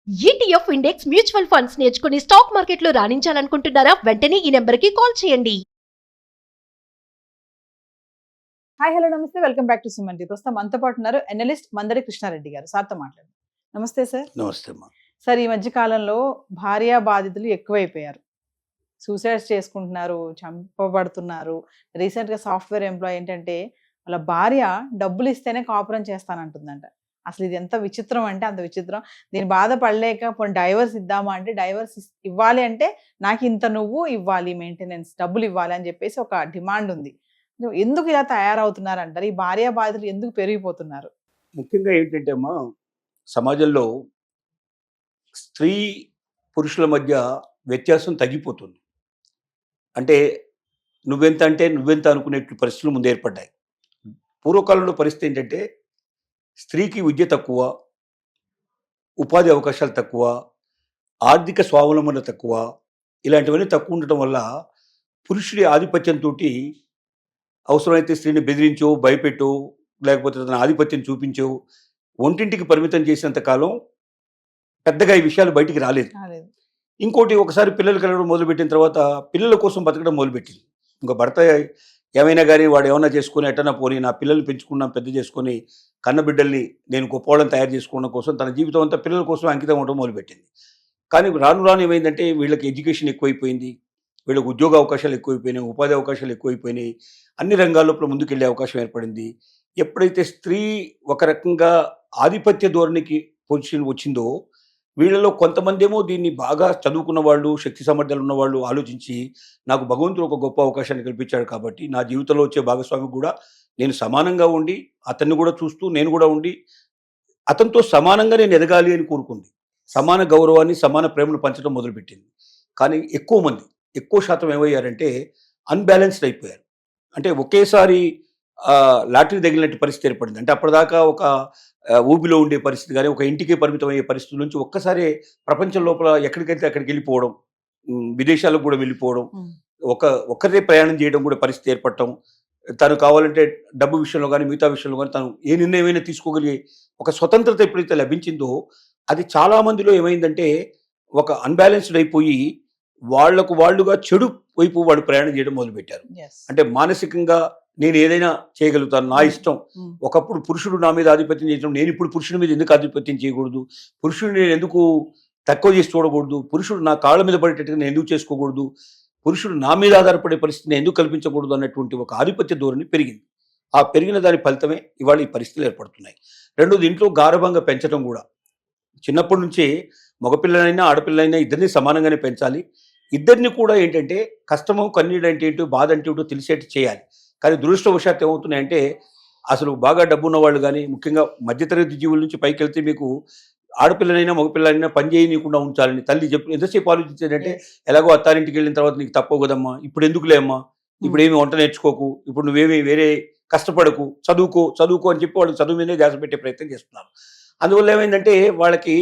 ETF index mutual funds నేర్చుకుని stock మార్కెట్లో రాణించాలనుకుంటున్నారా? వెంటనే ఈ నెంబర్కి కాల్ చేయండి. హాయ్ హలో నమస్తే, welcome back to Suman T. ప్రస్తుతం మనతో పాటు ఉన్నారు ఎనలిస్ట్ మందడి కృష్ణారెడ్డి గారు. సార్తో మాట్లాడు. నమస్తే సార్. నమస్తే అమ్మా. సార్, ఈ మధ్య కాలంలో భార్యా బాధితులు ఎక్కువైపోయారు. సూసైడ్స్ చేసుకుంటున్నారు, చంపబడుతున్నారు. రీసెంట్గా సాఫ్ట్వేర్ ఎంప్లాయ్ ఏంటంటే వాళ్ళ భార్య డబ్బులు ఇస్తేనే కాపురం చేస్తానంటుందంట. అసలు ఇది ఎంత విచిత్రం అంటే అంత విచిత్రం. దీని బాధపడలేక పోనీ డైవర్స్ ఇద్దామా అంటే, డైవర్స్ ఇవ్వాలి అంటే నాకు ఇంత నువ్వు ఇవ్వాలి, మెయింటెనెన్స్ డబ్బులు ఇవ్వాలి అని చెప్పేసి ఒక డిమాండ్ ఉంది. ఎందుకు ఇలా తయారవుతున్నారు అంటారు? ఈ భార్యా బాధితులు ఎందుకు పెరిగిపోతున్నారు? ముఖ్యంగా ఏంటంటే అమ్మా, సమాజంలో స్త్రీ పురుషుల మధ్య వ్యత్యాసం తగ్గిపోతుంది. అంటే నువ్వెంత అనుకునేట్లు పరిస్థితులు ముందు ఏర్పడ్డాయి. పూర్వకాలంలో పరిస్థితి ఏంటంటే స్త్రీకి విద్య తక్కువ, ఉపాధి అవకాశాలు తక్కువ, ఆర్థిక స్వావలంబన తక్కువ, ఇలాంటివన్నీ తక్కువ ఉండటం వల్ల పురుషుడి ఆధిపత్యంతో అవసరమైతే స్త్రీని బెదిరించో, భయపెట్టో, లేకపోతే తన ఆధిపత్యం చూపించో ఒంటింటికి పరిమితం చేసినంత కాలం పెద్దగా ఈ విషయాలు బయటికి రాలేదు. ఇంకోటి, ఒకసారి పిల్లలు కలగడం మొదలుపెట్టిన తర్వాత పిల్లల కోసం బతకడం మొదలుపెట్టింది. ఇంకా భర్త ఏమైనా కానీ వాడు ఏమైనా చేసుకుని ఎట్టనా పోనీ నా పిల్లల్ని పెంచుకున్నాం, పెద్ద చేసుకొని కన్నబిడ్డల్ని నేను గొప్పవాళ్ళని తయారు చేసుకోవడం కోసం తన జీవితం అంతా పిల్లల కోసం అంకితం అవ్వడం మొదలుపెట్టింది. కానీ రాను రాను ఏమైందంటే వీళ్ళకి ఎడ్యుకేషన్ ఎక్కువైపోయింది, వీళ్ళకి ఉద్యోగ అవకాశాలు ఎక్కువైపోయినాయి, ఉపాధి అవకాశాలు ఎక్కువైపోయినాయి, అన్ని రంగాల్లో ముందుకెళ్లే అవకాశం ఏర్పడింది. ఎప్పుడైతే స్త్రీ ఒక రకంగా ఆధిపత్య ధోరణికి పొజిషన్ వచ్చిందో, వీళ్ళలో కొంతమంది ఏమో దీన్ని బాగా చదువుకున్న వాళ్ళు, శక్తి సామర్థ్యాలు ఉన్న వాళ్ళు ఆలోచించి నాకు భగవంతుడు ఒక గొప్ప అవకాశాన్ని కల్పించాడు కాబట్టి నా జీవితంలో వచ్చే భాగస్వామికి కూడా నేను సమానంగా ఉండి, అతన్ని కూడా చూస్తూ నేను కూడా ఉండి అతనితో సమానంగా నేను ఎదగాలి అని కోరుకుంది. సమాన గౌరవాన్ని, సమాన ప్రేమను పంచడం మొదలుపెట్టింది. కానీ ఎక్కువ శాతం ఏమయ్యారంటే అన్బ్యాలెన్స్డ్ అయిపోయారు. అంటే ఒకేసారి లాటరీ తగిలినట్టు పరిస్థితి ఏర్పడింది. అంటే అప్పటిదాకా ఒక ఊబిలో ఉండే పరిస్థితి కానీ, ఒక ఇంటికే పరిమితం అయ్యే పరిస్థితి నుంచి ఒక్కసారి ప్రపంచం లోపల ఎక్కడికైతే అక్కడికి వెళ్ళిపోవడం, విదేశాలకు కూడా వెళ్ళిపోవడం, ఒక్కరే ప్రయాణం చేయడం కూడా పరిస్థితి ఏర్పడటం, తను కావాలంటే డబ్బు విషయంలో కానీ మిగతా విషయంలో కానీ తను ఏ నిర్ణయమైనా తీసుకోగలిగే ఒక స్వతంత్రత ఎప్పుడైతే లభించిందో, అది చాలామందిలో ఏమైందంటే ఒక అన్బ్యాలెన్స్డ్ అయిపోయి వాళ్ళుగా చెడు వైపు వాళ్ళు ప్రయాణం చేయడం మొదలుపెట్టారు. అంటే మానసికంగా నేను ఏదైనా చేయగలుగుతాను, నా ఇష్టం. ఒకప్పుడు పురుషుడు నా మీద ఆధిపత్యం చేయడం, నేను ఇప్పుడు పురుషుడి మీద ఎందుకు ఆధిపత్యం చేయకూడదు, పురుషుడిని నేను ఎందుకు తక్కువ చేసి చూడకూడదు, పురుషుడు నా కాళ్ళ మీద పడేటట్టుగా నేను ఎందుకు చేసుకోకూడదు, పురుషుడు నా మీద ఆధారపడే పరిస్థితిని ఎందుకు కల్పించకూడదు అన్నటువంటి ఒక ఆధిపత్య ధోరణి పెరిగింది. ఆ పెరిగిన దాని ఫలితమే ఇవాళ ఈ పరిస్థితులు ఏర్పడుతున్నాయి. రెండోది, ఇంట్లో గారభంగా పెంచడం కూడా. చిన్నప్పటి నుంచే మగపిల్లలైనా ఆడపిల్లలైనా ఇద్దరిని సమానంగానే పెంచాలి. ఇద్దరిని కూడా ఏంటంటే కష్టము, కన్నీడు అంటే ఏంటో, బాధ అంటే ఏంటో తెలిసేట్టు చేయాలి. కానీ దురదృష్టవశాత్తు ఏమవుతున్నాయంటే అసలు బాగా డబ్బున్న వాళ్ళు కానీ, ముఖ్యంగా మధ్యతరగతి జీవుల నుంచి పైకి వెళ్తే మీకు ఆడపిల్లనైనా మగపిల్లలైనా పని చేయనీయకుండా ఉంచాలని తల్లి ఎంతసేపు ఆలోచించేదంటే, ఎలాగో అత్తారింటికి వెళ్ళిన తర్వాత నీకు తప్పవు కదమ్మా, ఇప్పుడు ఎందుకులే అమ్మా, ఇప్పుడు ఏమి వంట నేర్చుకోకు, ఇప్పుడు నువ్వేమి వేరే కష్టపడకు, చదువుకో అని చెప్పి వాళ్ళు చదువు మీదే ధ్యాస పెట్టే ప్రయత్నం చేస్తున్నారు. అందువల్ల ఏమైందంటే వాళ్ళకి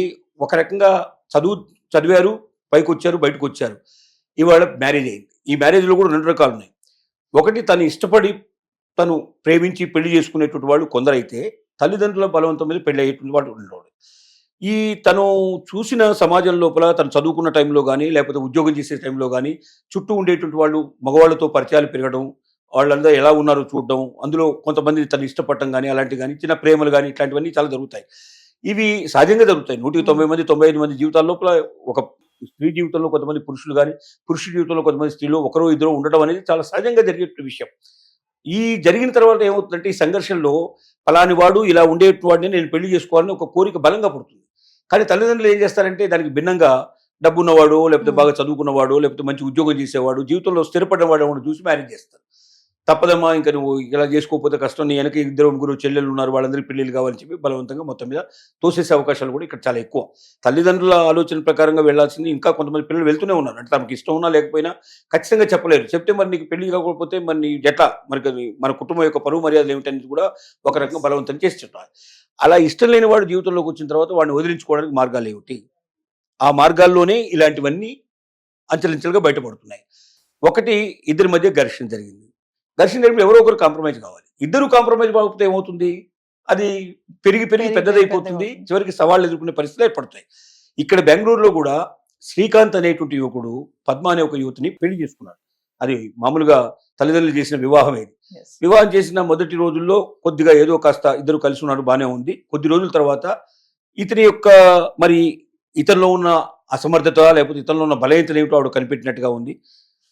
ఒక రకంగా చదివారు, పైకి వచ్చారు, బయటకు వచ్చారు, ఇవాళ మ్యారేజ్ అయింది. ఈ మ్యారేజ్లో కూడా రెండు రకాలు ఉన్నాయి. ఒకటి, తను ఇష్టపడి తను ప్రేమించి పెళ్లి చేసుకునేటువంటి వాళ్ళు కొందరైతే, తల్లిదండ్రుల బలవంతం మీద పెళ్లి అయ్యేటువంటి వాళ్ళు ఉండేవాడు. ఈ తను చూసిన సమాజం లోపల తను చదువుకున్న టైంలో కానీ, లేకపోతే ఉద్యోగం చేసే టైంలో కానీ చుట్టూ ఉండేటువంటి వాళ్ళు మగవాళ్ళతో పరిచయాలు పెరగడం, వాళ్ళందరూ ఎలా ఉన్నారో చూడడం, అందులో కొంతమంది తను ఇష్టపడటం కానీ, అలాంటివి కానీ, చిన్న ప్రేమలు కానీ, ఇట్లాంటివన్నీ చాలా జరుగుతాయి. ఇవి సహజంగా జరుగుతాయి. 190 మంది 95 మంది జీవితాల లోపల ఒక స్త్రీ జీవితంలో కొంతమంది పురుషులు కానీ, పురుషుడి జీవితంలో కొంతమంది స్త్రీలు ఒకరో ఇద్దరు ఉండడం అనేది చాలా సహజంగా జరిగే విషయం. ఈ జరిగిన తర్వాత ఏమవుతుందంటే, ఈ సంఘర్షణలో ఫలాని వాడు ఇలా ఉండేవాడిని నేను పెళ్లి చేసుకోవాలని ఒక కోరిక బలంగా పుడుతుంది. కానీ తల్లిదండ్రులు ఏం చేస్తారంటే దానికి భిన్నంగా డబ్బున్నవాడు, లేకపోతే బాగా చదువుకున్నవాడు, లేకపోతే మంచి ఉద్యోగం చేసేవాడు, జీవితంలో స్థిరపడినవాడు చూసి మ్యారేజ్ చేస్తారు. తప్పదమ్మా, ఇంకా నువ్వు ఇలా చేసుకోకపోతే కష్టం, నీ వెనక 2-3 చెల్లెలు ఉన్నారు, వాళ్ళందరికీ పెళ్లిళ్ళు కావాలని చెప్పి బలవంతంగా మొత్తం మీద తోసేసే అవకాశాలు కూడా ఇక్కడ చాలా ఎక్కువ. తల్లిదండ్రుల ఆలోచన ప్రకారంగా వెళ్లాల్సింది ఇంకా కొంతమంది పిల్లలు వెళ్తూనే ఉన్నారు. అంటే తమకు ఇష్టం ఉన్నా లేకపోయినా ఖచ్చితంగా చెప్పలేరు. చెప్తే మరి నీకు పెళ్లి కాకపోతే మరి నీ ఎట్లా, మరి మన కుటుంబం యొక్క పరువు మర్యాదలు ఏమిటనేది కూడా ఒక రకంగా బలవంతం చేసి చెప్పాలి. అలా ఇష్టం లేని వాడు జీవితంలోకి వచ్చిన తర్వాత వాడిని వదిలించుకోవడానికి మార్గాలు ఏమిటి? ఆ మార్గాల్లోనే ఇలాంటివన్నీ అంచెలంచెలుగా బయటపడుతున్నాయి. ఒకటి, ఇద్దరి మధ్య ఘర్షణ జరిగింది. ఘర్షణ జరిగినప్పుడు ఎవరో ఒకరు కాంప్రమైజ్ కావాలి. ఇద్దరు కాంప్రమైజ్ కాకపోతే ఏమవుతుంది, అది పెరిగి పెద్దదైపోతుంది. చివరికి సవాళ్ళు ఎదుర్కొనే పరిస్థితులు ఏర్పడతాయి. ఇక్కడ బెంగళూరులో కూడా శ్రీకాంత్ అనేటువంటి యువకుడు పద్మ అనే ఒక యువతిని పెళ్లి చేసుకున్నాడు. అది మామూలుగా తల్లిదండ్రులు చేసిన వివాహం ఇది. Yes. వివాహం చేసిన మొదటి రోజుల్లో కొద్దిగా ఏదో కాస్త ఇద్దరు కలిసి ఉన్నారు, బాగానే ఉంది. కొద్ది రోజుల తర్వాత ఇతని యొక్క మరి ఇతనిలో ఉన్న అసమర్థత లేకపోతే ఇతనిలో ఉన్న బలహీనతలు ఏమిటో ఆవిడ కనిపెట్టినట్టుగా ఉంది.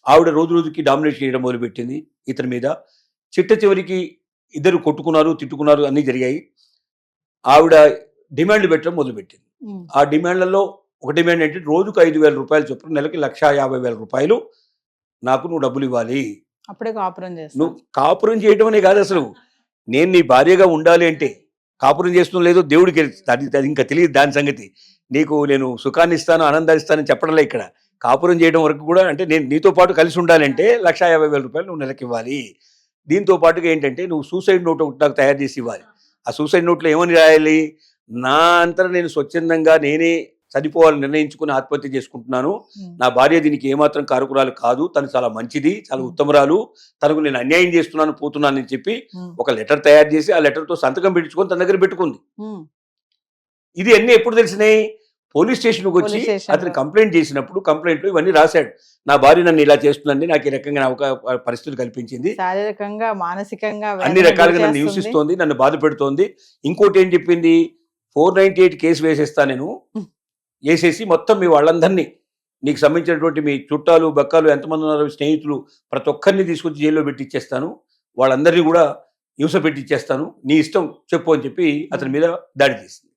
ఆవిడ రోజు రోజుకి డామినేట్ చేయడం మొదలుపెట్టింది ఇతని మీద. చిట్ట చివరికి ఇద్దరు కొట్టుకున్నారు, తిట్టుకున్నారు, అన్నీ జరిగాయి. ఆవిడ డిమాండ్లు పెట్టడం మొదలుపెట్టింది. ఉమ్. ఆ డిమాండ్లలో ఒక డిమాండ్ ఏంటంటే రోజుకు 5,000 రూపాయలు చొప్పున నెలకి 1,50,000 రూపాయలు నాకు నువ్వు డబ్బులు ఇవ్వాలి. అప్పుడే కాపురం చేస్తాను. నువ్వు కాపురం చేయడం అనే కాదు, అసలు నేను నీ భార్యగా ఉండాలి అంటే కాపురం చేస్తున్నా లేదో దేవుడికి అది ఇంకా తెలియదు దాని సంగతి. నీకు నేను సుఖాన్ని ఇస్తాను, ఆనందాన్ని ఇస్తానని చెప్పడంలే. ఇక్కడ కాపురం చేయడం వరకు కూడా అంటే నేను నీతో పాటు కలిసి ఉండాలంటే 1,50,000 రూపాయలు నువ్వు నెలకి ఇవ్వాలి. దీంతో పాటుగా ఏంటంటే నువ్వు సూసైడ్ నోట్ ఒకటి నాకు తయారు చేసి ఇవ్వాలి. ఆ సూసైడ్ నోట్లో ఏమని రాయాలి? నా అంతటా నేను స్వచ్ఛందంగా నేనే చనిపోవాలని నిర్ణయించుకుని ఆత్మహత్య చేసుకుంటున్నాను. ఉమ్. నా భార్య దీనికి ఏమాత్రం కారకురాలు కాదు, తను చాలా మంచిది, చాలా ఉత్తమరాలు, తనకు నేను అన్యాయం చేస్తున్నాను, పోతున్నాను అని చెప్పి ఉమ్. ఒక లెటర్ తయారు చేసి ఆ లెటర్తో సంతకం పెట్టించుకొని తన దగ్గర పెట్టుకుంది. ఉమ్. ఇది అన్ని ఎప్పుడు తెలిసినాయి? పోలీస్ స్టేషన్కి వచ్చి పోలీస్ స్టేషన్లో. అతను కంప్లైంట్ చేసినప్పుడు కంప్లైంట్లో ఇవన్నీ రాశాడు. నా భార్య నన్ను ఇలా చేస్తుందండి, నాకు ఈ రకంగా పరిస్థితులు కల్పించింది, శారీరకంగా మానసికంగా అన్ని వేదన రకాలుగా గురి నన్ను చేస్తుంది. హింసిస్తోంది, నన్ను బాధ పెడుతోంది. ఇంకోటి ఏం చెప్పింది? 498 కేసు వేసేస్తా నేను, వేసేసి మొత్తం మీ వాళ్ళందరినీ, నీకు సంబంధించినటువంటి మీ చుట్టాలు బక్కాలు ఎంతమంది ఉన్నారో స్నేహితులు ప్రతి ఒక్కరిని తీసుకొచ్చి జైల్లో పెట్టిచ్చేస్తాను, వాళ్ళందరినీ కూడా హింస పెట్టిచ్చేస్తాను, నీ ఇష్టం చెప్పు అని చెప్పి అతని మీద దాడి చేసింది.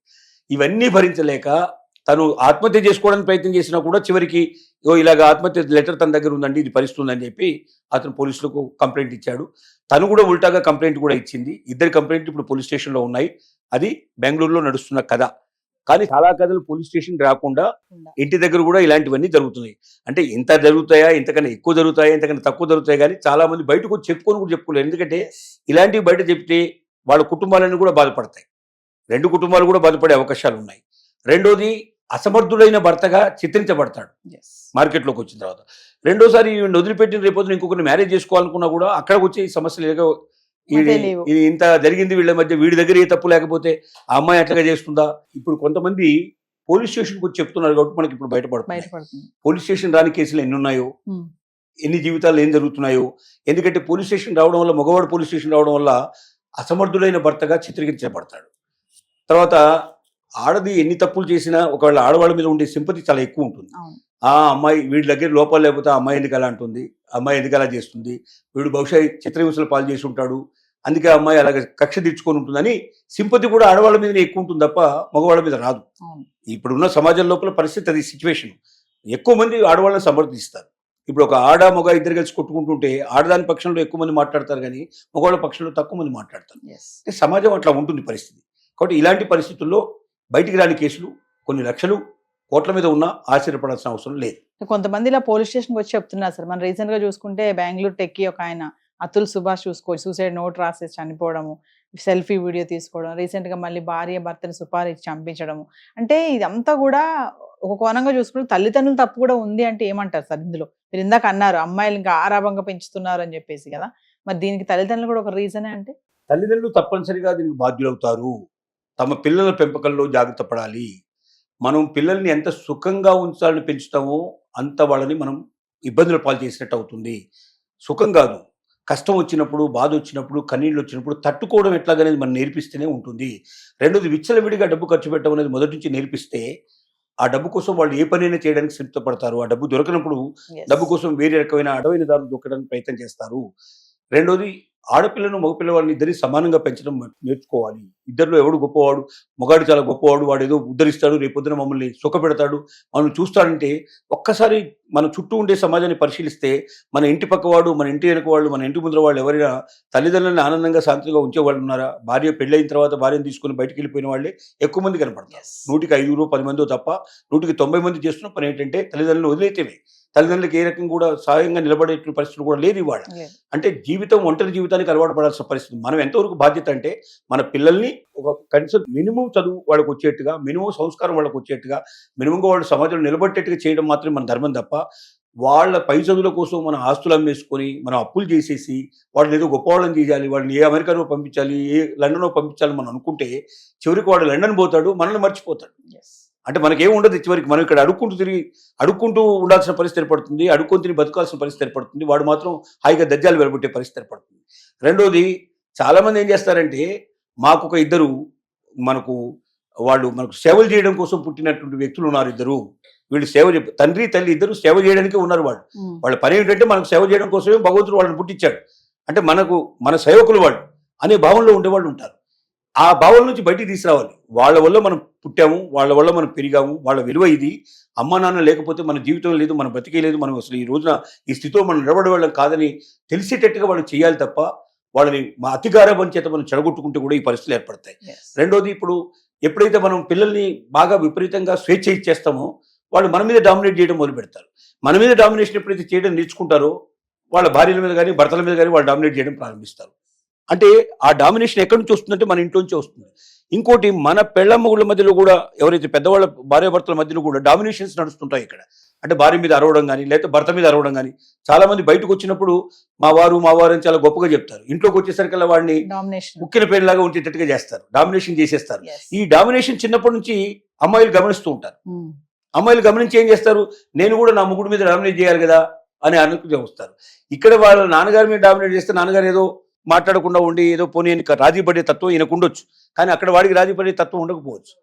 ఇవన్నీ భరించలేక తను ఆత్మహత్య చేసుకోవడానికి ప్రయత్నం చేసినా కూడా చివరికి ఇలాగ ఆత్మహత్య లెటర్ తన దగ్గర ఉందండి, ఇది పరిస్థితి అని చెప్పి అతను పోలీసులకు కంప్లైంట్ ఇచ్చాడు. తను కూడా ఉల్టాగా కంప్లైంట్ కూడా ఇచ్చింది. ఇద్దరి కంప్లైంట్ ఇప్పుడు పోలీస్ స్టేషన్లో ఉన్నాయి. అది బెంగళూరులో నడుస్తున్న కథ. కానీ చాలా కథలు పోలీస్ స్టేషన్ రాకుండా ఇంటి దగ్గర కూడా ఇలాంటివన్నీ జరుగుతున్నాయి. అంటే ఇంత జరుగుతాయా, ఇంతకన్నా ఎక్కువ జరుగుతాయా, ఇంతకన్నా తక్కువ జరుగుతాయి, కానీ చాలా మంది బయటకు వచ్చి చెప్పుకొని కూడా చెప్పుకోలేరు. ఎందుకంటే ఇలాంటివి బయట చెప్తే వాళ్ళ కుటుంబాలన్నీ కూడా బాధపడతాయి. 2 కుటుంబాలు కూడా బాధపడే అవకాశాలు ఉన్నాయి. రెండోది, అసమర్థుడైన భర్తగా చిత్రించబడతాడు Yes. మార్కెట్లోకి వచ్చిన తర్వాత. రెండోసారి ఈవిడ వదిలిపెట్టిన రేపొద్దున ఇంకొకరిని మ్యారేజ్ చేసుకోవాలనుకున్నా కూడా అక్కడికి వచ్చి ఈ సమస్యలు ఏదో అదే లేవు. ఇది ఇంత జరిగింది వీళ్ళ మధ్య, వీడి దగ్గర ఏ తప్పు లేకపోతే ఆ అమ్మాయి అట్లాగా చేస్తుందా? ఇప్పుడు కొంతమంది పోలీస్ స్టేషన్కి వచ్చి చెప్తున్నారు కాబట్టి మనకి ఇప్పుడు బయటపడుతుంది. బయటపడుతుంది. పోలీస్ స్టేషన్ రాని కేసులు ఎన్ని ఉన్నాయో, ఉమ్. ఎన్ని జీవితాలు ఏం జరుగుతున్నాయో. ఎందుకంటే పోలీస్ స్టేషన్ రావడం వల్ల, మగవాడు పోలీస్ స్టేషన్ రావడం వల్ల అసమర్థుడైన భర్తగా చిత్రీకరించబడతాడు. తర్వాత ఆడది ఎన్ని తప్పులు చేసినా ఒకవేళ ఆడవాళ్ళ మీద ఉండే సింపతి చాలా ఎక్కువ ఉంటుంది. అవును. ఆ అమ్మాయి వీడి దగ్గర లోపాలు లేకపోతే ఆ అమ్మాయి ఎందుకు అలా అంటుంది, అమ్మాయి ఎందుకు అలా చేస్తుంది, వీడు బహుశా చిత్రహింసలు పాలు చేసి ఉంటాడు, అందుకే ఆ అమ్మాయి అలాగే కక్ష తీర్చుకొని ఉంటుందని సింపతి కూడా ఆడవాళ్ళ మీదనే ఎక్కువ ఉంటుంది తప్ప మగవాళ్ళ మీద రాదు. అవును. ఇప్పుడున్న సమాజం లోపల పరిస్థితి అది, సిచ్యువేషన్. ఎక్కువ మంది ఆడవాళ్ళని సమర్థిస్తారు. ఇప్పుడు ఒక ఆడ మగ ఇద్దరు కలిసి కొట్టుకుంటుంటే ఆడదాని పక్షంలో ఎక్కువ మంది మాట్లాడతారు, కానీ మగవాళ్ళ పక్షంలో తక్కువ మంది మాట్లాడతారు. Yes. అంటే సమాజం అట్లా ఉంటుంది పరిస్థితి. కాబట్టి ఇలాంటి పరిస్థితుల్లో బయటికి రాని కేసులు కొన్ని లక్షలు కోట్ల మీద ఉన్నా ఆశ్చర్యపడాల్సిన అవసరం లేదు. కొంతమంది ఇలా పోలీస్ స్టేషన్కి వచ్చి చెప్తున్నారు సార్. మనం రీసెంట్ గా చూసుకుంటే బెంగళూరు టెక్కి ఒక ఆయన అతుల్ సుభాష్ చూసుకోవచ్చు, సూసైడ్ నోట్ రాసేసి చనిపోవడము, సెల్ఫీ వీడియో తీసుకోవడం, రీసెంట్ గా మళ్ళీ భార్య భర్తని సుపారీ ఇచ్చి చంపించడము. అంటే ఇదంతా కూడా ఒక కోణంగా చూసుకుంటే తల్లిదండ్రులు తప్పు కూడా ఉంది అంటే ఏమంటారు సార్ ఇందులో? మీరు ఇందాక అన్నారు అమ్మాయిలు ఇంకా ఆరాభంగా పెంచుతున్నారు అని చెప్పేసి కదా, మరి దీనికి తల్లిదండ్రులు కూడా ఒక రీజనే అంటే? తల్లిదండ్రులు తప్పనిసరిగా దీనికి బాధ్యులవుతారు. తమ పిల్లల పెంపకంలో జాగ్రత్త పడాలి. మనం పిల్లల్ని ఎంత సుఖంగా ఉంచాలని పెంచుతామో అంత వాళ్ళని మనం ఇబ్బందుల పాలు చేసినట్టు అవుతుంది. సుఖం కాదు, కష్టం వచ్చినప్పుడు, బాధ వచ్చినప్పుడు, కన్నీళ్ళు వచ్చినప్పుడు తట్టుకోవడం ఎట్లాగనేది మనం నేర్పిస్తేనే ఉంటుంది. రెండోది, విచ్చలవిడిగా డబ్బు ఖర్చు పెట్టడం అనేది మొదటి నుంచి నేర్పిస్తే ఆ డబ్బు కోసం వాళ్ళు ఏ పనైనా చేయడానికి సిద్ధపడతారు. ఆ డబ్బు దొరకనప్పుడు Yes. డబ్బు కోసం వేరే రకమైన అడవైన దారులు దొక్కడానికి ప్రయత్నం చేస్తారు. రెండోది, ఆడపిల్లను మగపిల్లవాడిని ఇద్దరిని సమానంగా పెంచడం నేర్చుకోవాలి. ఇద్దరిలో ఎవడు గొప్పవాడు, మగాడు చాలా గొప్పవాడు, వాడు ఏదో ఉద్ధరిస్తాడు, రేపొద్దున మమ్మల్ని సుఖపెడతాడు, మనం చూస్తాడంటే ఒక్కసారి మన చుట్టూ ఉండే సమాజాన్ని పరిశీలిస్తే మన ఇంటి పక్కవాడు, మన ఇంటి వెనక వాళ్ళు, మన ఇంటి ముందర వాళ్ళు ఎవరైనా తల్లిదండ్రులను ఆనందంగా శాంతిగా ఉంచేవాళ్ళు ఉన్నారా? భార్య పెళ్ళైన తర్వాత భార్యను తీసుకుని బయటికి వెళ్ళిపోయిన వాళ్ళే ఎక్కువ మంది కనపడతారు. Yes. 100కి 5 10 మందో తప్ప 100కి 90 మంది చేస్తున్న పని ఏంటంటే తల్లిదండ్రులు వదిలేతేనే. తల్లిదండ్రులకు ఏ రకం కూడా సాయంగా నిలబడే పరిస్థితులు కూడా లేదు ఇవాళ. లేదు. అంటే జీవితం ఒంటరి జీవితానికి అలవాటు పడాల్సిన పరిస్థితి. మనం ఎంతవరకు బాధ్యత అంటే మన పిల్లల్ని ఒక కనీసం మినిమం చదువు వాళ్ళకి వచ్చేట్టుగా, మినిమం సంస్కారం వాళ్ళకి వచ్చేట్టుగా, మినిమంగా వాళ్ళు సమాజంలో నిలబట్టేట్టుగా చేయడం మాత్రమే మన ధర్మం తప్ప వాళ్ళ పై చదువుల కోసం మన ఆస్తులు అమ్మేసుకొని మనం అప్పులు చేసేసి వాళ్ళని ఏదో గొప్పవాళ్ళని చేయాలి, వాళ్ళని ఏ అమెరికానో పంపించాలి, ఏ లండనో పంపించాలి మనం అనుకుంటే చివరికి వాడు లండన్ పోతాడు, మనల్ని మర్చిపోతాడు. Yes. అంటే మనకేం ఉండదు చివరికి. మనం ఇక్కడ అడుక్కుంటూ ఉండాల్సిన పరిస్థితి ఏర్పడుతుంది, అడుక్కొని తిని బతకాల్సిన పరిస్థితి ఏర్పడుతుంది. వాడు మాత్రం హాయిగా దజ్జాలు వెలబొట్టే పరిస్థితి ఏర్పడుతుంది. రెండోది, చాలామంది ఏం చేస్తారంటే, మాకు ఒక ఇద్దరు మనకు సేవలు చేయడం కోసం పుట్టినటువంటి వ్యక్తులు ఉన్నారు ఇద్దరు. వీళ్ళు తండ్రి తల్లి ఇద్దరు సేవ చేయడానికి ఉన్నారు. వాళ్ళ పని ఏంటంటే మనకు సేవ చేయడం కోసమే భగవంతుడు వాళ్ళని పుట్టించాడు. అంటే మన సేవకులు వాళ్ళు అనే భావంలో ఉండేవాళ్ళు ఉంటారు. ఆ భావం నుంచి బయటికి తీసుకురావాలి. వాళ్ళ వల్ల మనం పుట్టాము, వాళ్ళ వల్ల మనం పెరిగాము, వాళ్ళ విలువ ఇది. అమ్మ నాన్న లేకపోతే మన జీవితం లేదు, మన బతికే లేదు, మనం అసలు ఈ రోజున ఈ స్థితిలో మనం నిలబడే వాళ్ళం కాదని తెలిసేటట్టుగా వాళ్ళు చేయాలి తప్ప వాళ్ళని మా అతిగారాభం చేత మనం చెడగొట్టుకుంటే కూడా ఈ పరిస్థితులు ఏర్పడతాయి. రెండోది, ఇప్పుడు ఎప్పుడైతే మనం పిల్లల్ని బాగా విపరీతంగా స్వేచ్ఛ ఇచ్చేస్తామో వాళ్ళు మన మీద డామినేట్ చేయడం మొదలు పెడతారు. మన మీద డామినేషన్ ఎప్పుడైతే చేయడం నేర్చుకుంటారో వాళ్ళ భార్యల మీద కానీ భర్తల మీద కానీ వాళ్ళు డామినేట్ చేయడం ప్రారంభిస్తారు. అంటే ఆ డామినేషన్ ఎక్కడి నుంచి వస్తుందంటే మన ఇంట్లోంచే వస్తుంది. ఇంకోటి, మన పెళ్ళమ్మగుళ్ళ మధ్యలో కూడా ఎవరైతే పెద్దవాళ్ళ భార్యాభర్తల మధ్యలో కూడా డామినేషన్స్ నడుస్తుంటాయి ఇక్కడ. అంటే భార్య మీద అరవడం కానీ లేకపోతే భర్త మీద అరవడం కానీ. చాలా మంది బయటకు వచ్చినప్పుడు మా వారు అని చాలా గొప్పగా చెప్తారు. ఇంట్లోకి వచ్చేసరికల్లా వాడిని ముక్కిన పేరులాగా ఉండేటట్టుగా చేస్తారు, డామినేషన్ చేసేస్తారు. ఈ డామినేషన్ చిన్నప్పటి నుంచి అమ్మాయిలు గమనిస్తూ ఉంటారు. అమ్మాయిలు గమనించి ఏం చేస్తారు, నేను కూడా నా ముగ్గురు మీద డామినేట్ చేయాలి కదా అని అనుకుని వస్తారు. ఇక్కడ వాళ్ళ నాన్నగారి మీద డామినేట్ చేస్తే నాన్నగారు ఏదో మాట్లాడకుండా ఉండి ఏదో పోనీ రాజీ పడే తత్వం ఈయనకు ఉండొచ్చు, కానీ అక్కడ వాడికి రాజీ పడే తత్వం ఉండకపోవచ్చు.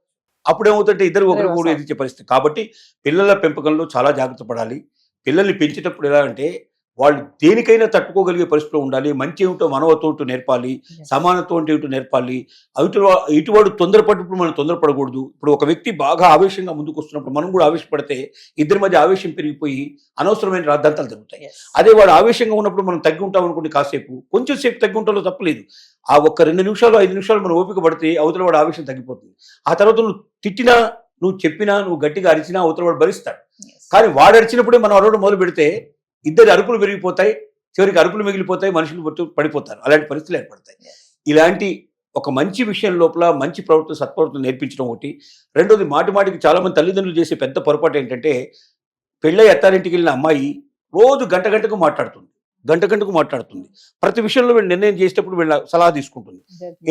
అప్పుడేమవుతుంటే ఇద్దరు ఒకరు కూడా ఎదిరించే పరిస్థితి. కాబట్టి పిల్లల పెంపకంలో చాలా జాగ్రత్త పడాలి. పిల్లల్ని పెంచేటప్పుడు ఎలా అంటే వాళ్ళు దేనికైనా తట్టుకోగలిగే పరిస్థితిలో ఉండాలి. మంచి ఏమిటో మనవత్వం ఏమిటో నేర్పాలి, సమానత్వం అంటే ఏమిటో నేర్పాలి. ఇటువాడు తొందరపడినప్పుడు మనం తొందరపడకూడదు. ఇప్పుడు ఒక వ్యక్తి బాగా ఆవేశంగా ముందుకు వస్తున్నప్పుడు మనం కూడా ఆవేశపడితే ఇద్దరి మధ్య ఆవేశం పెరిగిపోయి అనవసరమైన రాద్ధాంతాలు జరుగుతాయి. అదే వాడు ఆవేశంగా ఉన్నప్పుడు మనం తగ్గి ఉంటాం అనుకోండి, కాసేపు కొంచెం సేపు తగ్గి ఉంటాలో తప్పలేదు. ఆ ఒక్క 2 నిమిషాలు 5 నిమిషాలు మనం ఓపిక పడితే అవతల వాడు ఆవేశం తగ్గిపోతుంది. ఆ తర్వాత నువ్వు తిట్టినా, నువ్వు చెప్పినా, నువ్వు గట్టిగా అరిచినా అవతల వాడు భరిస్తాడు. కానీ వాడు అరిచినప్పుడే మనం అరవడం మొదలు పెడితే ఇద్దరు అరుపులు పెరిగిపోతాయి, చివరికి అరుపులు మిగిలిపోతాయి, మనుషులు పడిపోతారు. అలాంటి పరిస్థితులు ఏర్పడతాయి. ఇలాంటి ఒక మంచి విషయం లోపల మంచి ప్రవర్తన సత్ప్రవర్తన నేర్పించడం ఒకటి. రెండోది, మాటికి చాలా మంది తల్లిదండ్రులు చేసే పెద్ద పొరపాటు ఏంటంటే, పెళ్ళై అత్తారింటికి వెళ్ళిన అమ్మాయి రోజు గంటకు మాట్లాడుతుంది. ప్రతి విషయంలో వీళ్ళు నిర్ణయం చేసేటప్పుడు వీళ్ళ సలహా తీసుకుంటుంది.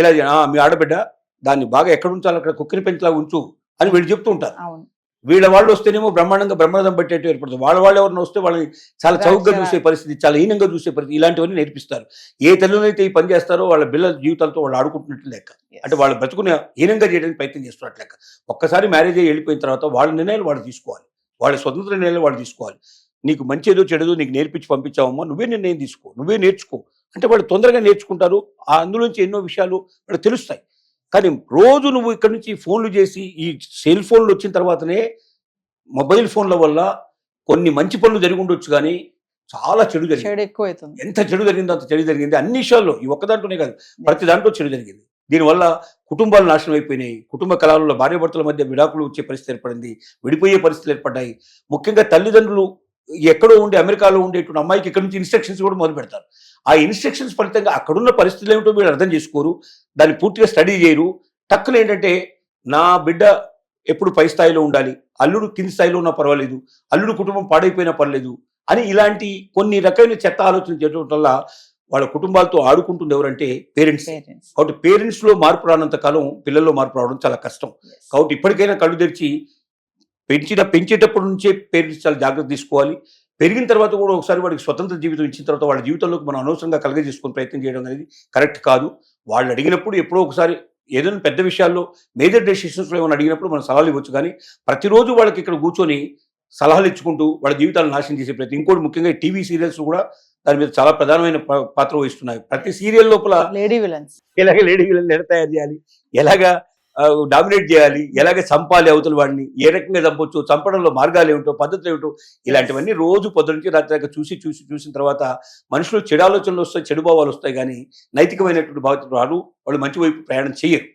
ఇలా మీ ఆడబిడ్డ దాన్ని బాగా ఎక్కడ ఉంచాలి, అక్కడ కుక్కిని పెంచలాగా ఉంచు అని వీళ్ళు చెప్తూ ఉంటారు. వీళ్ళ వాళ్ళు వస్తేనేమో బ్రహ్మాండం పట్టేట్టు ఏర్పడుతుంది. వాళ్ళు ఎవరిని వస్తే వాళ్ళని చాలా చౌకగా చూసే పరిస్థితి, చాలా హీనంగా చూసే పరిస్థితి, ఇలాంటివన్నీ నేర్పిస్తారు. ఏ తల్లులైతే ఈ పని చేస్తారో వాళ్ళ పిల్లల జీవితాలతో వాళ్ళు ఆడుకుంటున్నట్లు లెక్క. అంటే వాళ్ళు బ్రతుకుని హీనంగా చేయడానికి ప్రయత్నం చేస్తున్నట్లు లెక్క. ఒక్కసారి మ్యారేజ్ అయ్యి వెళ్ళిపోయిన తర్వాత వాళ్ళ నిర్ణయాలు వాళ్ళు తీసుకోవాలి, వాళ్ళ స్వతంత్ర నిర్ణయాలు వాళ్ళు తీసుకోవాలి. నీకు మంచి ఏదో చెడదో నీకు నేర్పించి పంపించావమ్మా, నువ్వే నిర్ణయం తీసుకో, నువ్వే నేర్చుకో అంటే వాళ్ళు తొందరగా నేర్చుకుంటారు. అందులోంచి ఎన్నో విషయాలు వాళ్ళు తెలుస్తాయి. కానీ రోజు నువ్వు ఇక్కడ నుంచి ఫోన్లు చేసి, ఈ సెల్ ఫోన్లు వచ్చిన తర్వాతనే మొబైల్ ఫోన్ల వల్ల కొన్ని మంచి పనులు జరిగి ఉండొచ్చు, కానీ చాలా చెడు జరిగింది. ఎంత చెడు జరిగిందో అంత చెడు జరిగింది అన్ని విషయాల్లో. ఈ ఒక్క దాంట్లోనే కాదు, ప్రతి దాంట్లో చెడు జరిగింది. దీనివల్ల కుటుంబాలు నాశనం అయిపోయినాయి. కుటుంబ కలహాలలో భార్యాభర్తల మధ్య విడాకులు వచ్చే పరిస్థితి ఏర్పడింది, విడిపోయే పరిస్థితులు ఏర్పడ్డాయి. ముఖ్యంగా తల్లిదండ్రులు ఎక్కడో ఉండి అమెరికాలో ఉండేటువంటి అమ్మాయికి ఇక్కడ నుంచి ఇన్స్ట్రక్షన్స్ కూడా మొదలు పెడతారు. ఆ ఇన్స్ట్రక్షన్స్ ఫలితంగా అక్కడున్న పరిస్థితులు ఏమిటో వీళ్ళు అర్థం చేసుకోరు, దాన్ని పూర్తిగా స్టడీ చేయరు. టక్కున ఏంటంటే, నా బిడ్డ ఎప్పుడు పై స్థాయిలో ఉండాలి, అల్లుడు కింది స్థాయిలో ఉన్నా పర్వాలేదు, అల్లుడు కుటుంబం పాడైపోయినా పర్లేదు అని ఇలాంటి కొన్ని రకమైన చెత్త ఆలోచన చేయడం వల్ల వాళ్ళ కుటుంబాలతో ఆడుకుంటుంది ఎవరంటే పేరెంట్స్. కాబట్టి పేరెంట్స్ లో మార్పు రానంత కాలం పిల్లల్లో మార్పు రావడం చాలా కష్టం. కాబట్టి ఇప్పటికైనా కళ్ళు తెరిచి పెంచేటప్పటి నుంచే పేరెంట్స్ చాలా జాగ్రత్త తీసుకోవాలి. పెరిగిన తర్వాత కూడా ఒకసారి వాడికి స్వతంత్ర జీవితం ఇచ్చిన తర్వాత వాళ్ళ జీవితంలోకి మనం అనవసరంగా కలగజేసుకుని ప్రయత్నం చేయడం అనేది కరెక్ట్ కాదు. వాళ్ళు అడిగినప్పుడు ఎప్పుడో ఒకసారి ఏదైనా పెద్ద విషయాల్లో మేజర్ డెసిషన్స్లో ఏమైనా అడిగినప్పుడు మనం సలహాలు ఇవ్వచ్చు, కానీ ప్రతిరోజు వాళ్ళకి ఇక్కడ కూర్చొని సలహాలు ఇచ్చుకుంటూ వాళ్ళ జీవితాలను నాశనం చేసే ప్రయత్నం. ఇంకోటి ముఖ్యంగా టీవీ సీరియల్స్ కూడా దాని మీద చాలా ప్రధానమైన పాత్ర వహిస్తున్నాయి. ప్రతి సీరియల్ లోపల లేడీ విలన్స్ ఎలా తయారు చేయాలి, ఎలాగా డామినేట్ చేయాలి, ఎలాగ చంపాలి అవతల వాడిని, ఏ రకంగా చంపొచ్చు, చంపడంలో మార్గాలు ఏమిటో, పద్ధతులు ఏమిటో, ఇలాంటివన్నీ రోజు పొద్దు నుంచి రాత్రి దాకా చూసిన తర్వాత మనుషులు చెడు ఆలోచనలు వస్తాయి, చెడు భావాలు వస్తాయి, కానీ నైతికమైనటువంటి భావన రాదు. వాళ్ళు మంచి వైపు ప్రయాణం చేయరు.